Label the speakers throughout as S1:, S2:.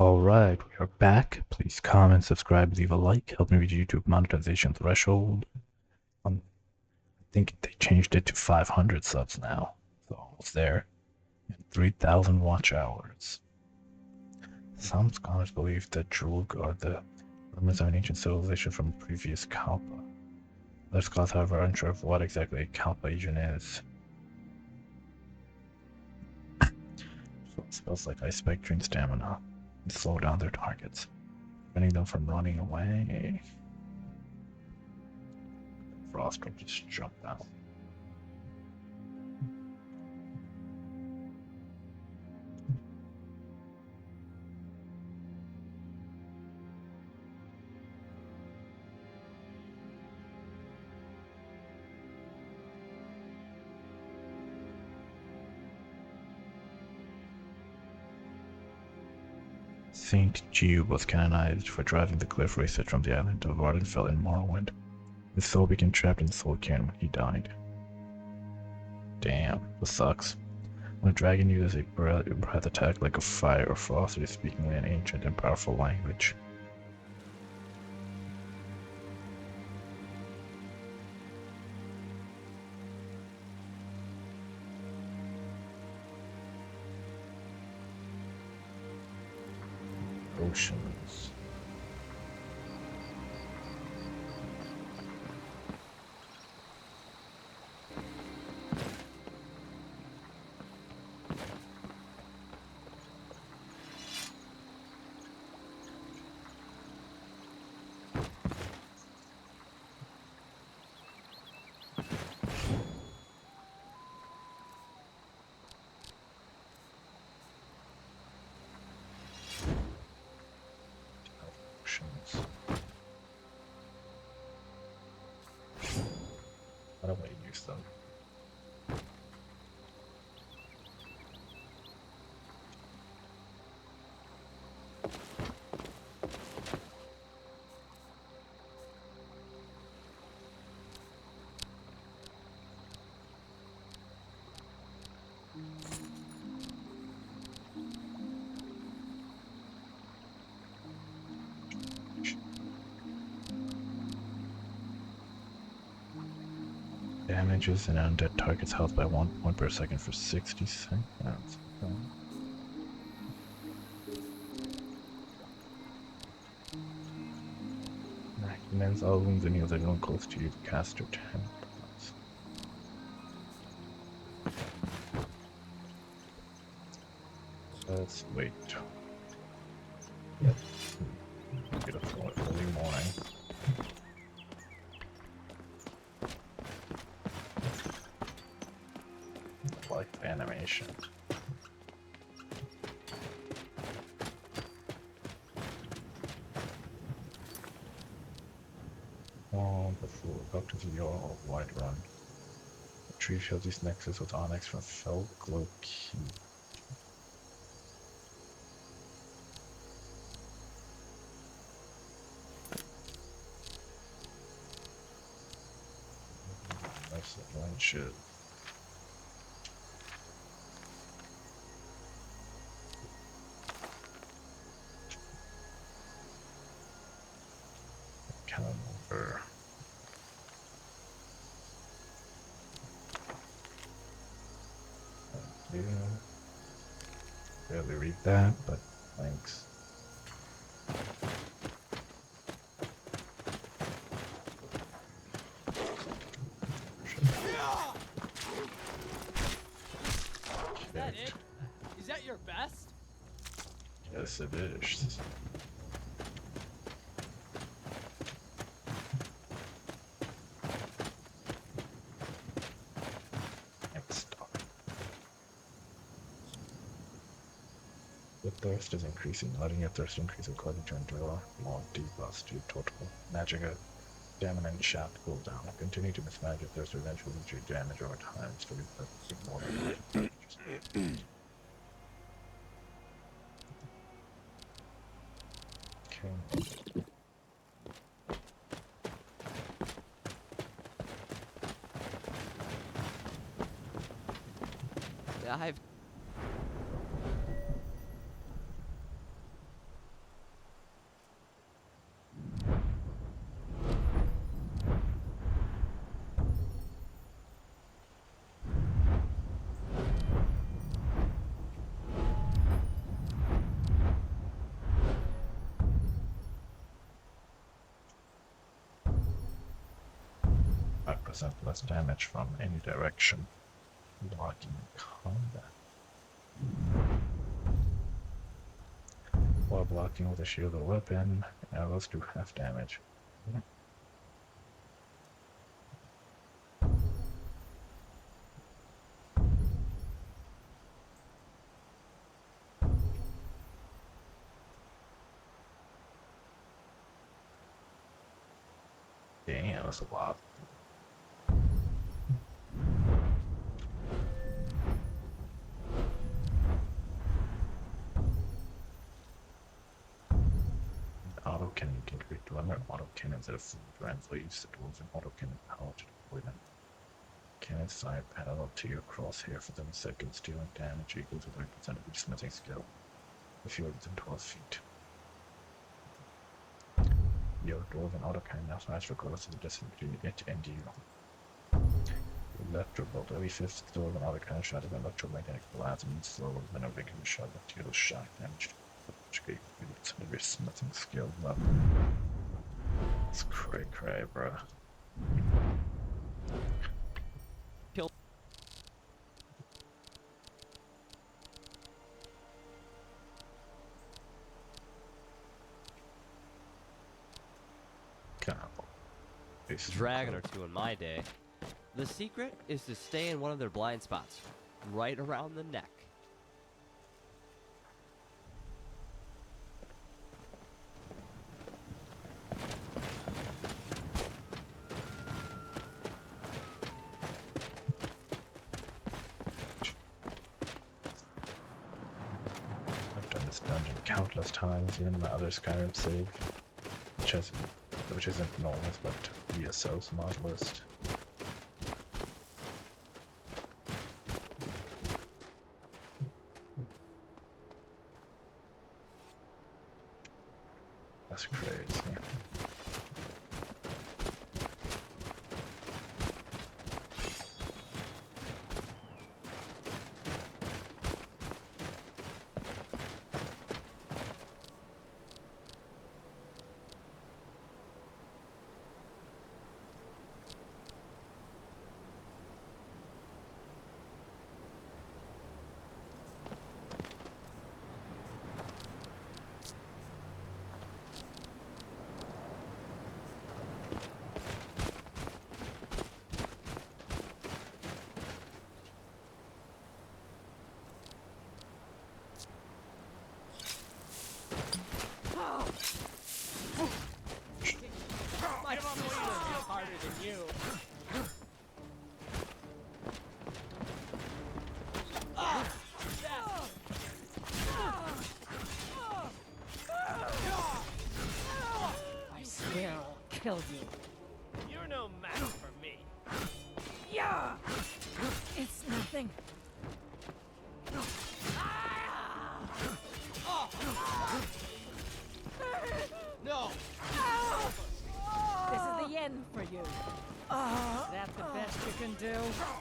S1: Alright, we are back. Please comment, subscribe, leave a like. Help me reach YouTube monetization threshold. I think they changed it to 500 subs now. So almost there. And 3,000 watch hours. Some scholars believe that Drulg are the remnants of an ancient civilization from previous Kalpa. Other scholars, however, are unsure of what exactly a Kalpa even is. So it spells like Ice Spike drain stamina and slow down their targets, preventing them from running away. Frost will just jump out. Saint Jude was canonized for driving the cliff racer from the island of Ardenfell in Morrowind. His soul became trapped in the soul cairn when he died. Damn, this sucks. When a dragon uses a breath attack like a fire or frost, it is speaking in an ancient and powerful language. Oceans. How do I use them? Damages an undead target's health by 1 point per second for 60 seconds. Recommends all wounds and heals everyone close to you to cast your 10 points. Let's wait. Yep. Get up for early morning. Like animation. Before about to your wide run. The tree fills these nexus with onyx from Felglow Key. Nice little shit. Calendar. Barely read that, but thanks.
S2: Is that it? Is that your best?
S1: Yes, it is. The thirst is increasing, letting your thirst increase according to endure. More debuffs to total Magicka, stamina, and shaft cooldown. Continue to mismanage your thirst to eventually reach your damage over time, so we put more Okay.
S2: I've
S1: 20% less damage from any direction. Blocking combat. While blocking with a shield or weapon, arrows do half damage. Damn, that's a lot. Auto cannon can create 200 auto cannons that are fully designed for use. The tools and auto cannon power to deploy them. Cannons fire parallel to your crosshair for 10 seconds, dealing damage equal to 30% of each smithing skill if you are within 12 feet. Your doors and auto cannon now fires regardless of the distance between it and you. Electrobolt. Every fifth door of an auto cannon shot is an electromagnetic blast and slower than a regular shot that deals shock damage. Which gave you the of your smithing skill level. It's cray, bruh.
S2: Kill.
S3: Dragon or two in my day. The secret is to stay in one of their blind spots, right around the neck.
S1: I've done this dungeon countless times, even in my other Skyrim save, which isn't NOLVUS, but ASUS MODLIST. That's crazy.
S2: Harder than you.
S4: I swear I'll kill you.
S2: You're no match for me.
S4: Yeah! It's nothing.
S2: No.
S4: This is the end for you. Is that the best you can do?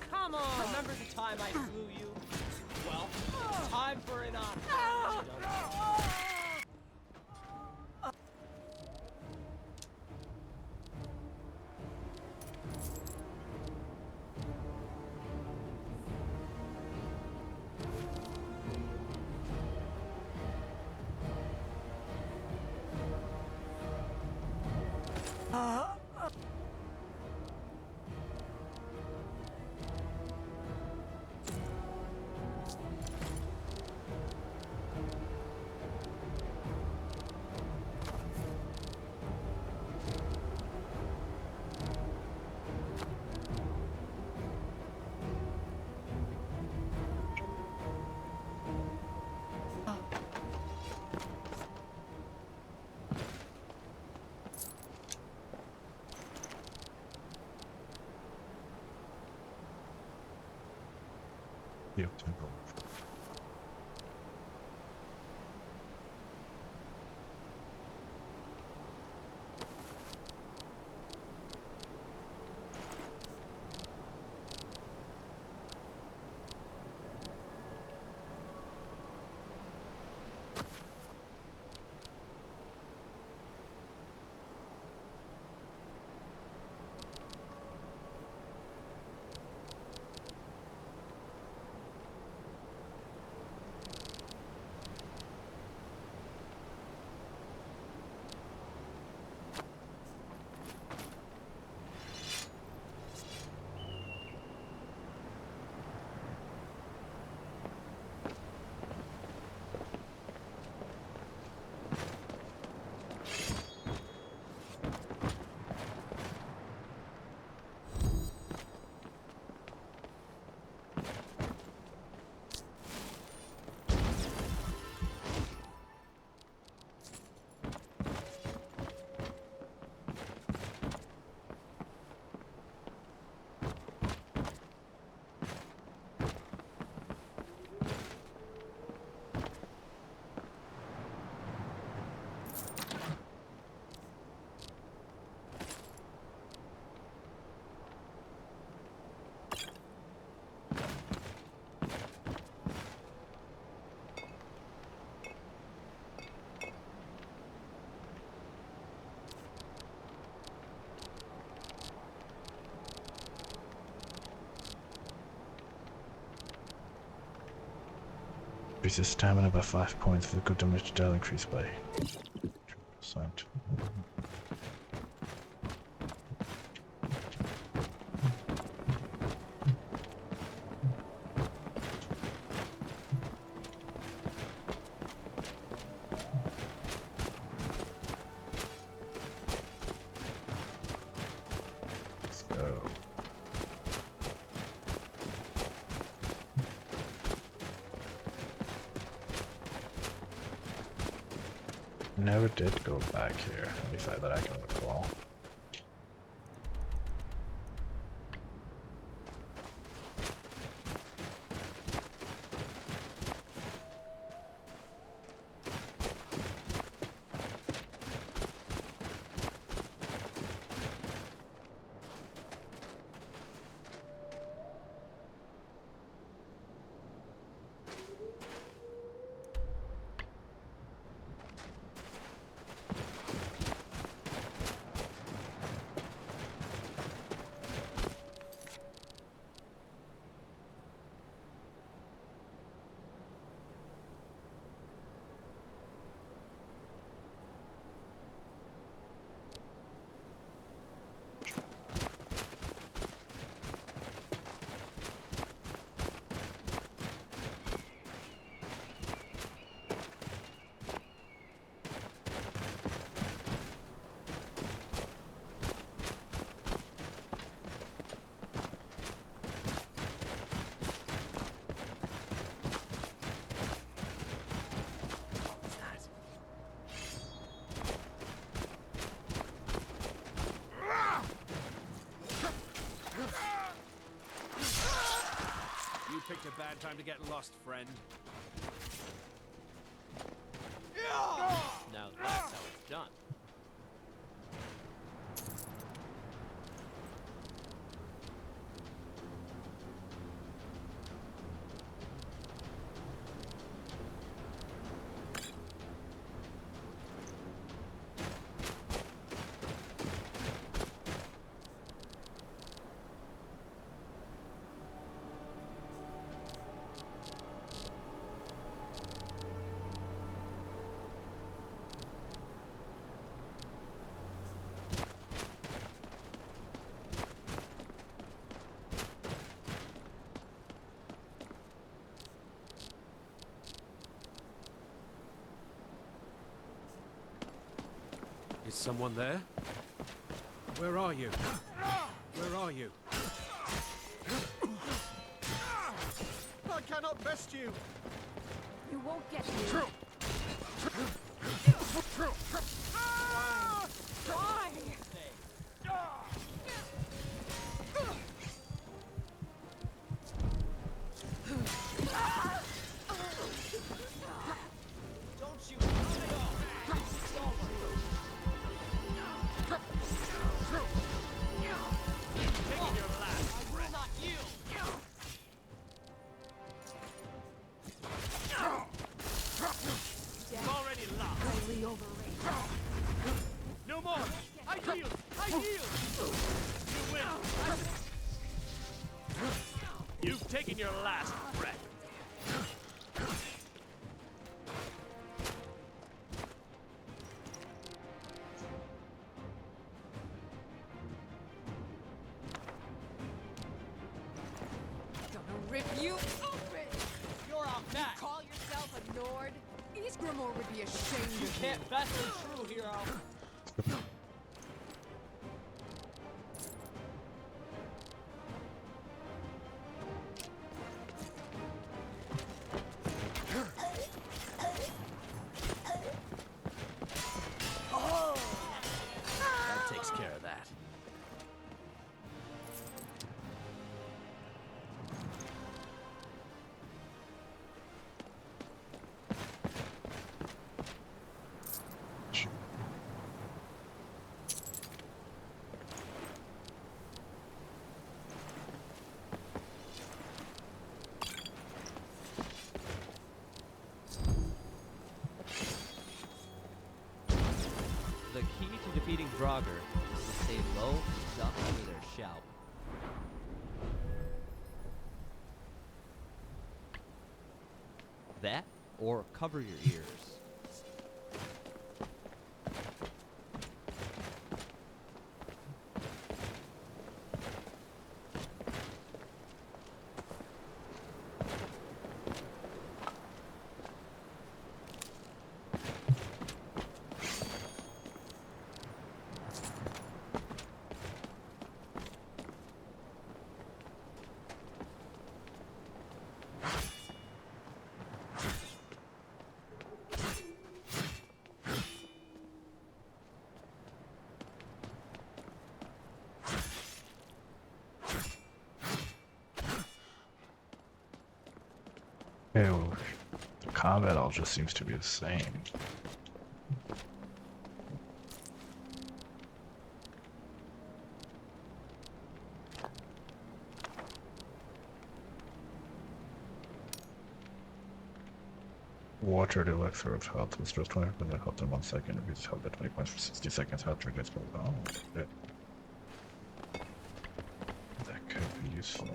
S4: Come on!
S2: Remember the time I flew you? Well, time for an honor.
S1: Yep, temple. Increases stamina by 5 points. Physical damage dealt increased by 2%. Let's go. Never did go back here, at least that I can recall.
S5: Picked a bad time to get lost, friend.
S3: Now that's how it's done.
S5: Is someone there? Where are you? Where are you? I cannot best you!
S4: You won't get me. Die!
S2: Don't you run it off. It's over.
S5: Taking your last
S2: I will not yield.
S5: You've already lost.
S4: Highly overrated.
S5: No more! I yield! I yield! You win! You've taken your last breath.
S4: Gonna rip you open!
S2: You're out
S4: You
S2: back.
S4: call yourself a Nord? Isgrimor would be ashamed
S2: You
S4: of
S2: can't best and true, hero.
S5: That takes care of that.
S3: The key to defeating Draugr is to stay low and duck under their shout. That or cover your ears.
S1: Okay, well, the combat all just seems to be the same. Water the elixir of health restores 20% health in 1 second. Reduces health by 20 points for 60 seconds. Health triggers go down. Shit. That could be useful.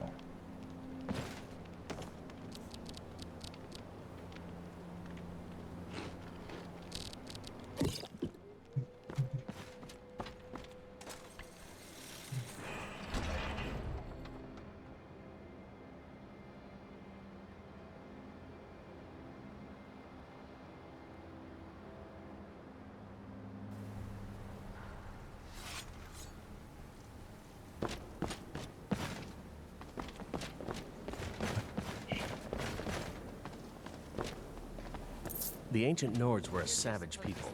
S6: The ancient Nords were a savage people,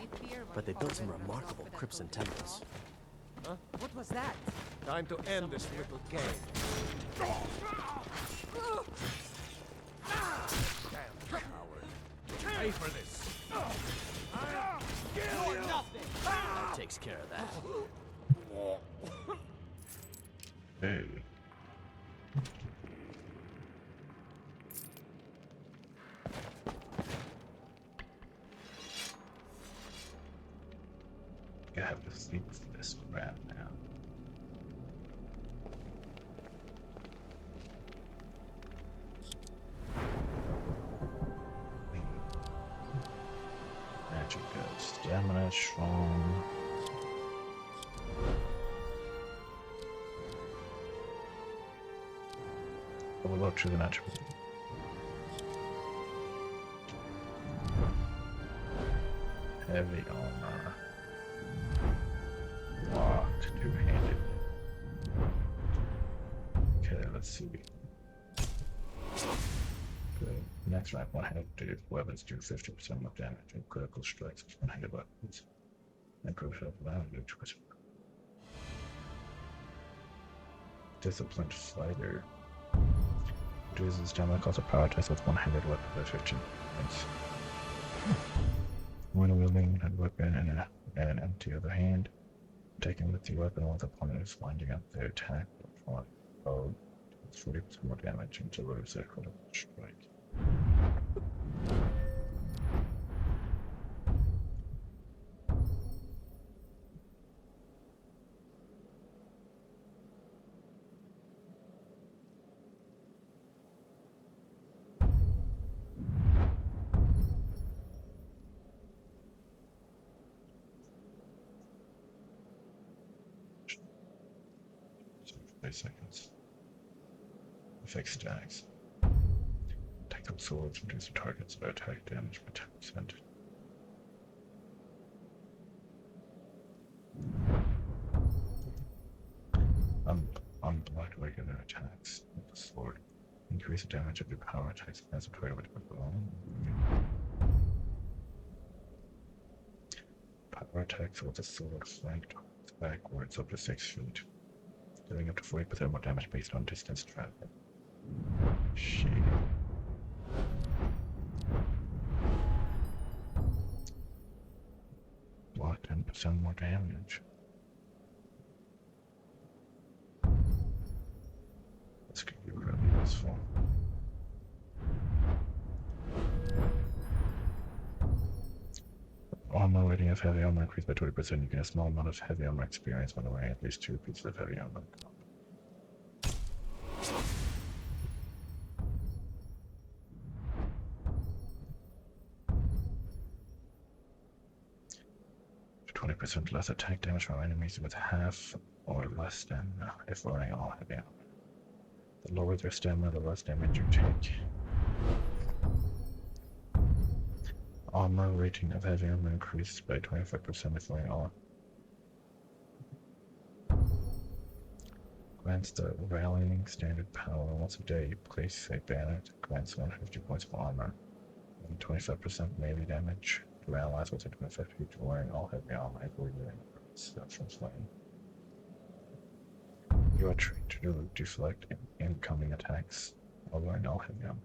S6: but they built some remarkable crypts and temples.
S4: What was that?
S2: Time to end this little game.
S5: Pay for this.
S2: You're nothing!
S6: That takes care of that.
S1: Hey. I have to sleep for this crap now. Magic goes stamina strong. Level up to the attribute. Heavy armor. Locked, two-handed. Okay, let's see. Good. Next rank, one-handed weapons do 50% more damage and critical strikes with one-handed weapons. And crucial value choice. Disciplined fighter. Reduces stamina cost of power attacks with one-handed weapon by 15 points. When wielding a weapon and an empty other hand, taking with the weapon while the opponent is winding up their attack before it's 40% more damage until it is a critical strike. Seconds. Fixed stacks. Tactical swords reduce the target's attack damage by 10%. Unblocked regular attacks with the sword. Increase the damage of your power attacks as a target with power attacks with the sword flanked backwards up to 6 feet. Doing up to 40% more damage based on distance travel. Shit. Block 10% more damage. This could be really useful. Armor rating of heavy armor increased by 20%. You get a small amount of heavy armor experience when wearing at least 2 pieces of heavy armor. 25% less attack damage from enemies with half or less than if running all heavy armor. The lower their stamina, the less damage you take. Armor rating of heavy armor increases by 25% if running all. Grants the rallying standard power. Once a day, you place a banner that grants 150 points of armor and 25% melee damage to allies within 25 feet of wearing all heavy armor every year. That's from Flame. You are trained to deflect incoming attacks while wearing all heavy armor.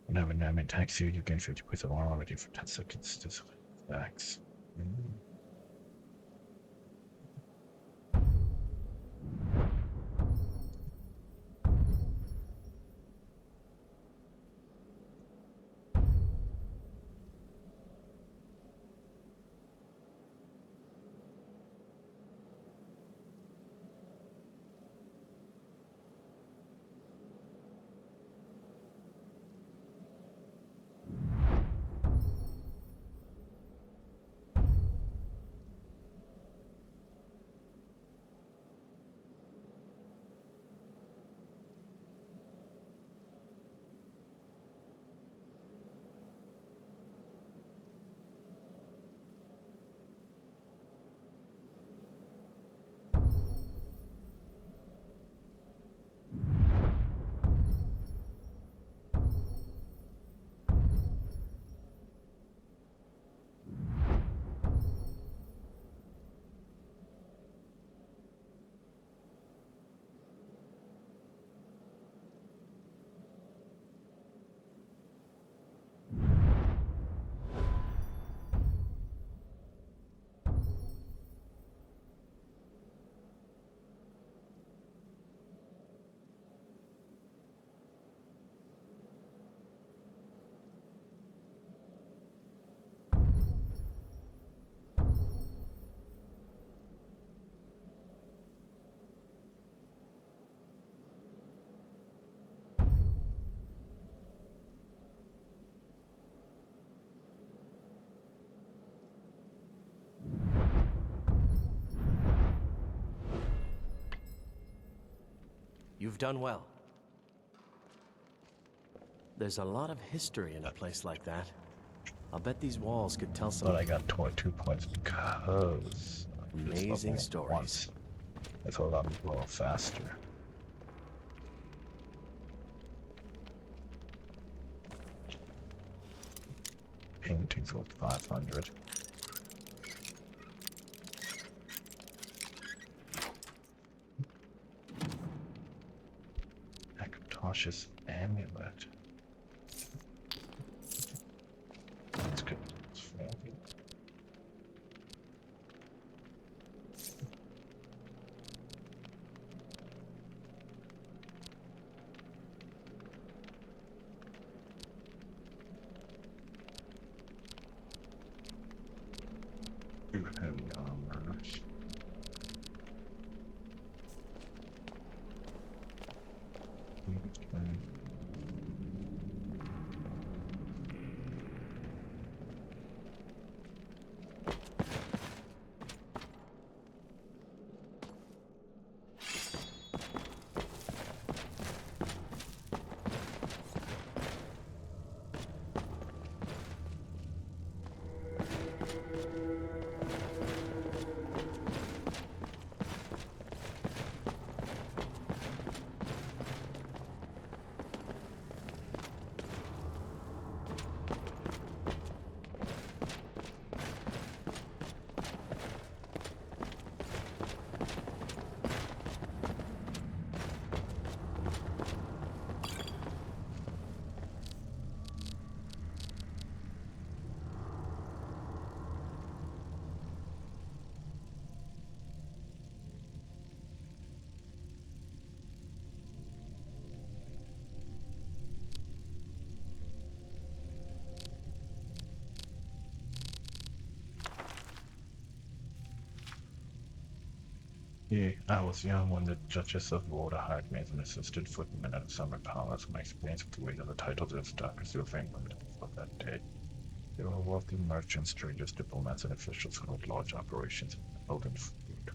S1: Whenever an enemy attacks you, you gain 50 points of armor ready for 10 seconds to deflect attacks.
S6: You've done well. There's a lot of history in a place like that. I'll bet these walls could tell some
S1: But I got 22 points because
S6: amazing stories.
S1: That's what allowed me to blow up faster. Paintings worth 500. Akatosh's amulet. That's good. It's fancy. Too heavy armor. Yeah, I was young when the Duchess of Water hired me as an assistant footman at a summer palace. My experience with the weight of the title to its Doctor Seal Fame limited for that day. There were wealthy merchants, traders, diplomats, and officials who had large operations in golden food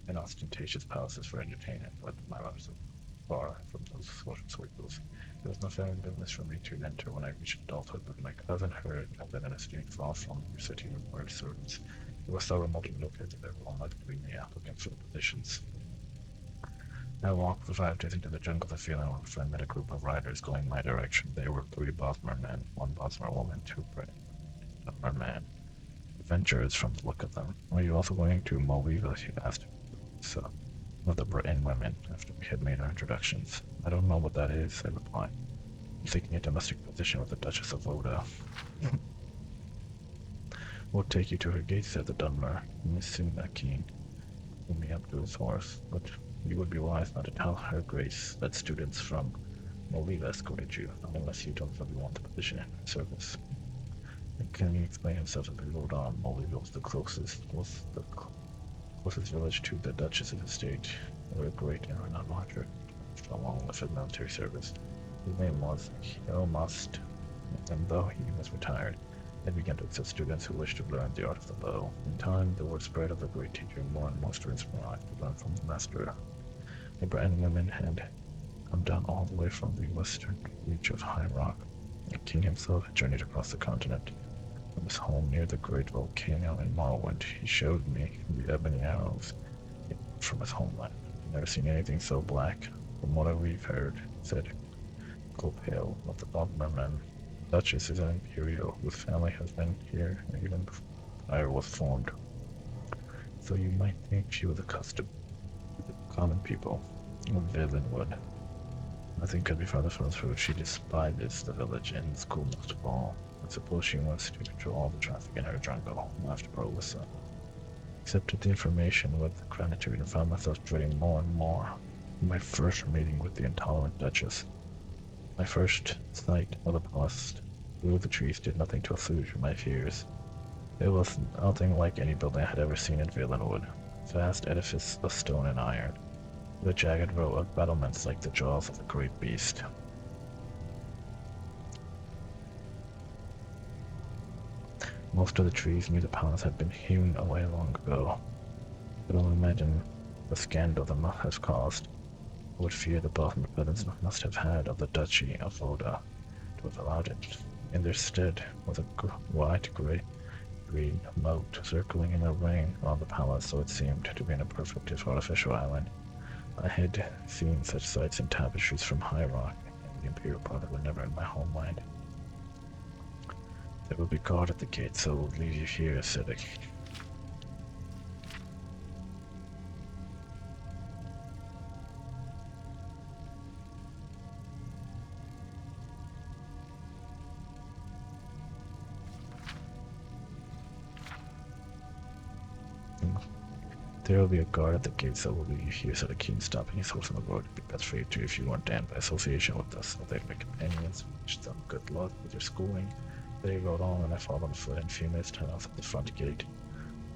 S1: and ostentatious palaces for entertainment, but my life was far from those social circles. There was no family business for me to enter when I reached adulthood, but my cousin heard that in a state far from your city required servants. It was so remotely located that everyone liked to be the applicants for the positions. I walked for 5 days into the jungle, the feeling of a friend met a group of riders going my direction. There were 3 Bosmer men, 1 Bosmer woman, 2 Bosmer men. Adventurers from the look of them. Are you also going to MOLVUS? He asked. So, one of the Britain women, after we had made our introductions. I don't know what that is, I replied. I'm seeking a domestic position with the Duchess of Oda. We'll take you to her gate, said the Dunmer. Miss Keen pulled me up to his horse, but you would be wise not to tell her grace that students from MOLVUS escorted you, not unless you don't really want the position in her service. And can he explain himself as we rode on? MOLVUS was the closest village to the Duchess's estate. They were great and renowned martyr from long left in military service. His name was Must, and though he was retired, they began to accept students who wished to learn the art of the bow. In time, the word spread of the great teacher. More and more students were asked to learn from the master. The Britain women had come down all the way from the western reach of High Rock. The king himself had journeyed across the continent. From his home near the great volcano in Morrowind, he showed me the ebony arrows from his homeland. I've never seen anything so black. From what we've heard, said Copale of the Bogmer men. Duchess is an imperial whose family has been here even before Empire was formed. So you might think she was accustomed to the common people of Villainwood. Nothing could be farther from the truth. She despises the village and the school most of all. I suppose she wants to control all the traffic in her jungle, laughed Alyssa. Accepted the information with gratitude and found myself dreading more and more my first meeting with the intolerant Duchess. My first sight of the palace through the trees did nothing to assuage my fears. It was nothing like any building I had ever seen in Villainwood. Vast edifice of stone and iron, with a jagged row of battlements like the jaws of a great beast. Most of the trees near the palace had been hewn away long ago. I can only imagine the scandal that must have caused. I would fear the Bosmer peasants must have had of the Duchy of Oda to have allowed it. In their stead was a wide green moat circling in a ring around the palace, so it seemed to be in a perfect if artificial island. I had seen such sights in tapestries from High Rock and the Imperial part, but never in my homeland. There will be guard at the gate, so we'll leave you here, said I. There will be a guard at the gate, so we'll leave you here, said Akeem, stopping his horse on the road. It'd be best for you too if you weren't damned by association with us. I'll take my companions, wish them good luck with your schooling. They rode on, and I followed on foot. In a few minutes, turned off at the front gate,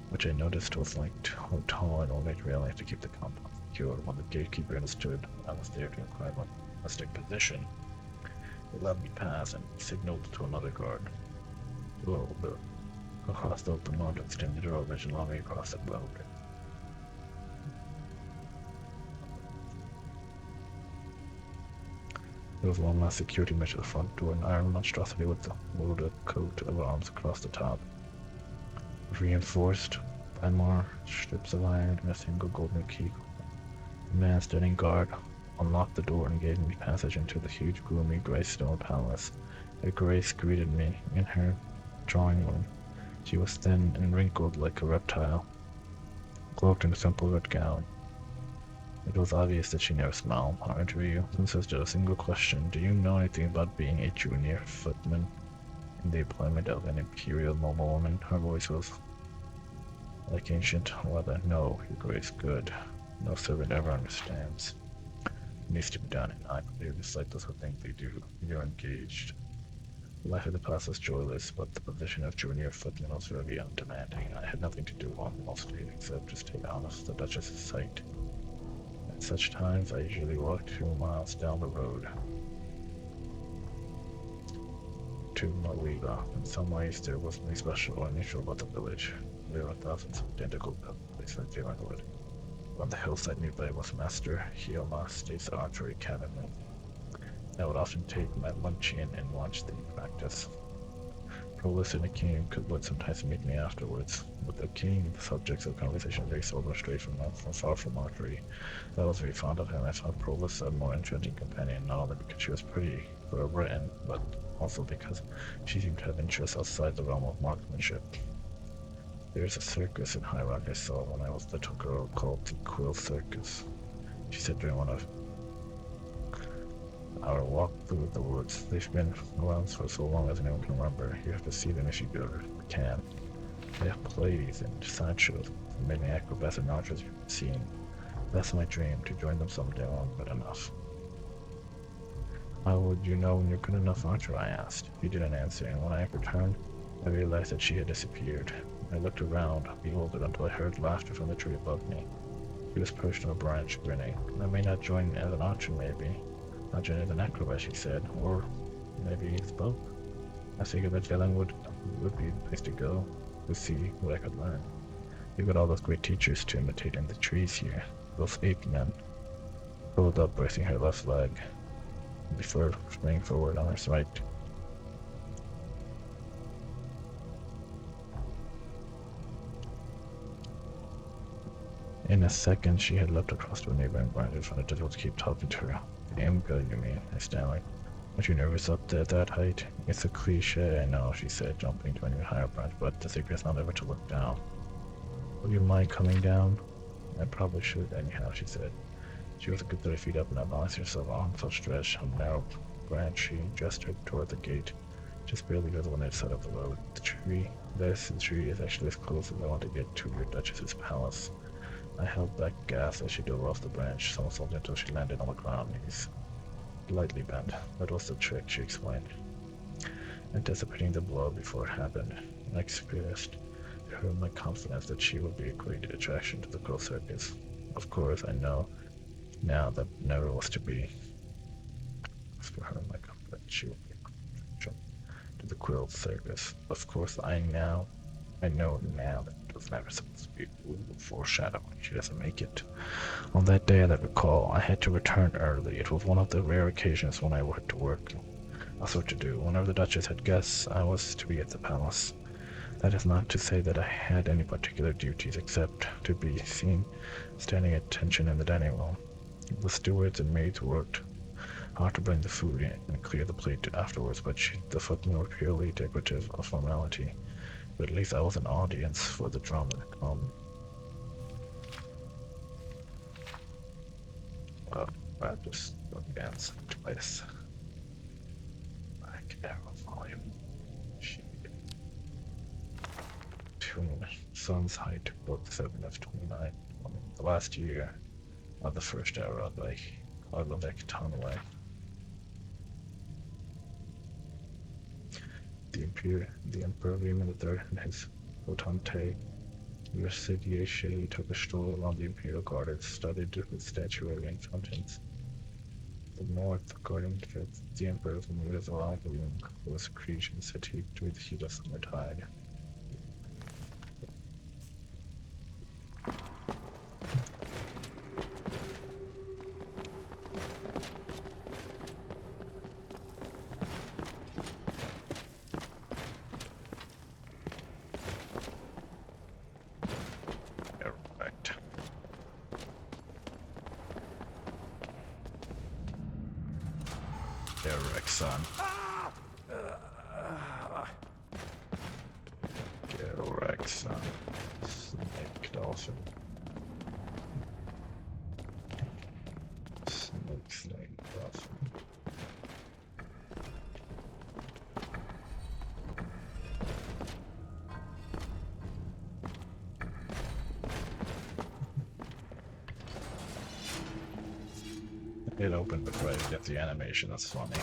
S1: which I noticed was like tall and ornate railing to keep the compound secure. When the gatekeeper understood I was there to inquire about my domestic position, he let me pass and signaled to another guard. Across the open lawn to extend the drawbridge and long way across the road. There was one last security measure at the front door, an iron monstrosity with a loaded coat of arms across the top. Reinforced by more strips of iron and a single golden key. The man standing guard unlocked the door and gave me passage into the huge, gloomy, gray stone palace. A Grace greeted me in her drawing room. She was thin and wrinkled like a reptile, cloaked in a simple red gown. It was obvious that she never smiled. Our interview consisted of a single question. Do you know anything about being a junior footman in the employment of an imperial noblewoman? Her voice was like ancient leather. No, your grace, good. No servant ever understands. It needs to be done, and I believe it's like those who think they do. You're engaged. Life at the palace was joyless, but the position of junior footman was very undemanding. I had nothing to do on Wall Street except to stay honest, the Duchess's sight. At such times, I usually walked 2 miles down the road. to Maliga. In some ways, there wasn't anything special or unusual about the village. There were thousands of identical places like Thermaltake. On the hillside nearby was Master Hioma State's Archery Academy. I would often take my lunch in and watch the practice. Provost and the king would sometimes meet me afterwards. With the king, the subjects of conversation very seldom strayed from far from archery. I was very fond of him. I found Provost a more interesting companion, not only because she was pretty for a Briton, but also because she seemed to have interests outside the realm of marksmanship. There's a circus in High Rock I saw when I was a little girl called the Quill Circus, she said during one of our walk through the woods. They've been around for so long as anyone can remember. You have to see them if you can. They have plays and sideshows, and many acrobats and archers you've seen. That's my dream, to join them someday when I'm good enough. How would you know when you're good enough archer? I asked. She didn't answer, and when I returned, I realized that she had disappeared. I looked around, bewildered, until I heard laughter from the tree above me. She was perched on a branch, grinning. I may not join as an archer, maybe. Not join as an acrobat, she said, or maybe it's both. I figured that Yellingwood would be the place to go, to see what I could learn. You've got all those great teachers to imitate in the trees here. Those ape men. Pulled up, bracing her left leg, before springing forward on her right. In a second, she had leapt across to a neighboring branch and found it difficult to keep talking to her. "Amga, you mean?" I stammered. "Aren't you nervous up there at that height?" "It's a cliche, I know," she said, jumping to an even higher branch, "but the secret is not ever to look down." "Would you mind coming down?" "I probably should, anyhow," she said. She was a good 30 feet up and balanced herself on a stretch on a narrow branch. She gestured toward the gate, just barely visible on the side of the road. The tree is actually as close as I want to get to your Duchess's palace. I held back gas as she dove off the branch, somersaulted until she landed on the ground, knees lightly bent. That was the trick, she explained, anticipating the blow before it happened. I experienced her my confidence that she would be a great attraction to the Quill Circus. Of course, I know now that never was to be. As for her, my confidence she would be a great attraction to the Quill Circus. Of course, I know now that it was never supposed to be a foreshadowing. She doesn't make it. On that day, as I recall, I had to return early. It was one of the rare occasions when I had to work. Also to do. Whenever the Duchess had guests, I was to be at the palace. That is not to say that I had any particular duties except to be seen standing at attention in the dining room. The stewards and maids worked hard to bring the food in and clear the plate afterwards, but the footmen were purely decorative of formality. But at least I was an audience for the drama to come. I just advance twice. Back arrow volume. Tune. Sun's height book 7 of 29. The last year of the first era by Arlovek Tonaway. The Emperor Raymond III and his Thermaltake Residiache took a stroll around the Imperial Gardens, studied with statuary and fountains. The north, according to the Emperor's mood, arrival was creation fatigued with the heat of summertide. Son. Get son. Snake dolphin. Snake dolphin. It opened before I get the animation, that's funny.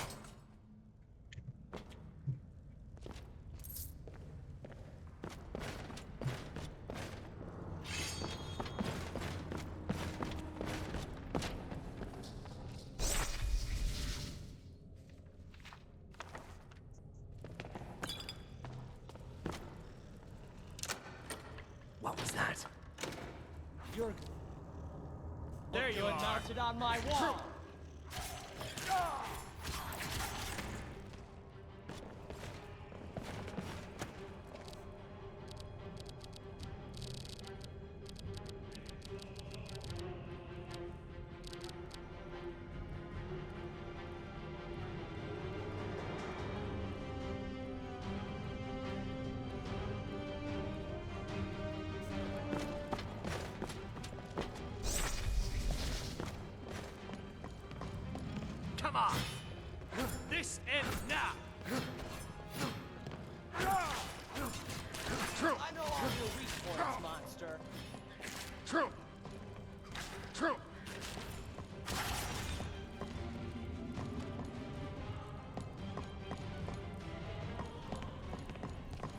S2: There you are. Mounted on my wall.
S5: Come on! This ends now!
S2: I know all your weak points, monster.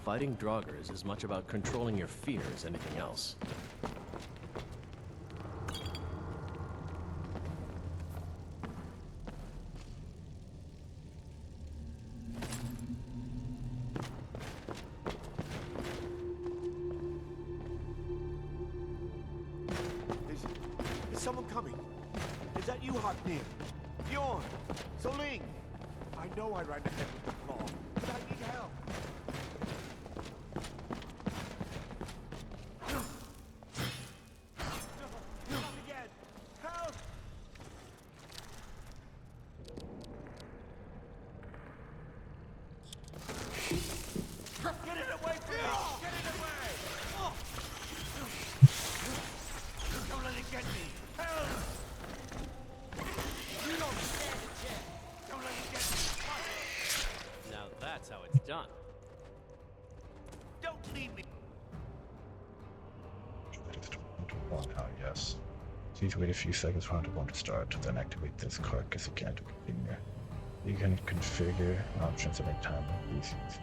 S6: Fighting Draugr is as much about controlling your fear as anything else.
S7: Is someone coming? Is that you, Haknir? Bjorn? Soling? I know I ran ahead with the claw, but I need help. Come again! Help! Get it away from me! Get it away! Don't let it get me! Help! You don't stand a chance! Don't let it get me!
S3: Now that's how it's done.
S7: Don't leave me!
S1: Yes. Please wait a few seconds for Hunter 1 to start, then activate this carcass again to continue. You can configure options at any time on PCs.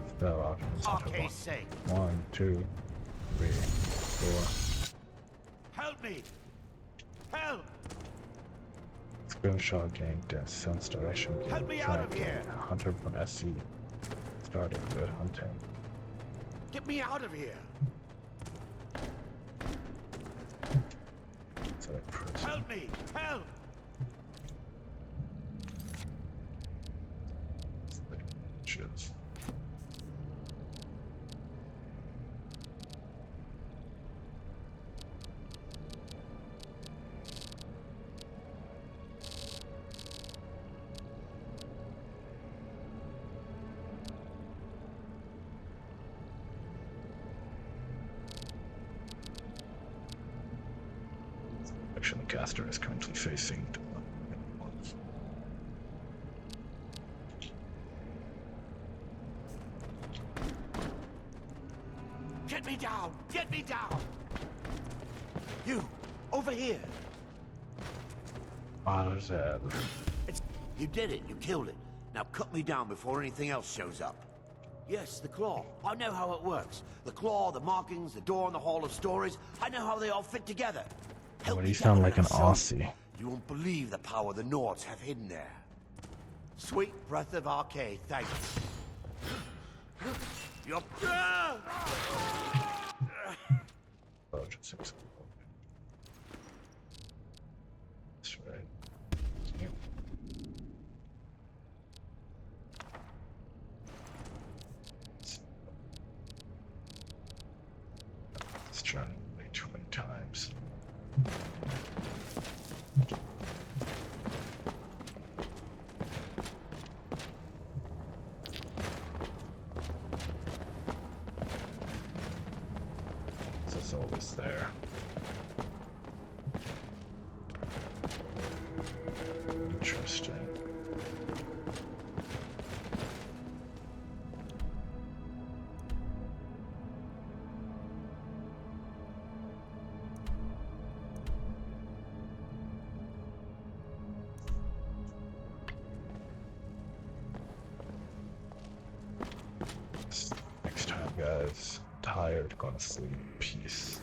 S1: Spell options.
S7: Okay, sake!
S1: 1, 2, 3, 4.
S7: Help me! Help!
S1: Screenshot gain death, sense direction gain.
S7: Help me out of here!
S1: Hunter 1 SC. Starting good hunting.
S7: Get me out of here!
S1: Select person.
S7: Help me! Help!
S1: Select choose. The caster is currently facing the
S7: Get me down! Get me down! You! Over here! You did it. You killed it. Now cut me down before anything else shows up. Yes, the claw. I know how it works. The claw, the markings, the door in the Hall of Stories. I know how they all fit together. Help
S1: But
S7: me
S1: you sound
S7: down
S1: like an
S7: and I'll show
S1: Aussie.
S7: You won't believe the power the Nords have hidden there. Sweet breath of Arcade, thank you. You're...
S1: Oh, just 6. That's right. Yep. Let's try like 20 times. It's always there. Interesting. Next time, guys. Tired, gonna sleep. Peace.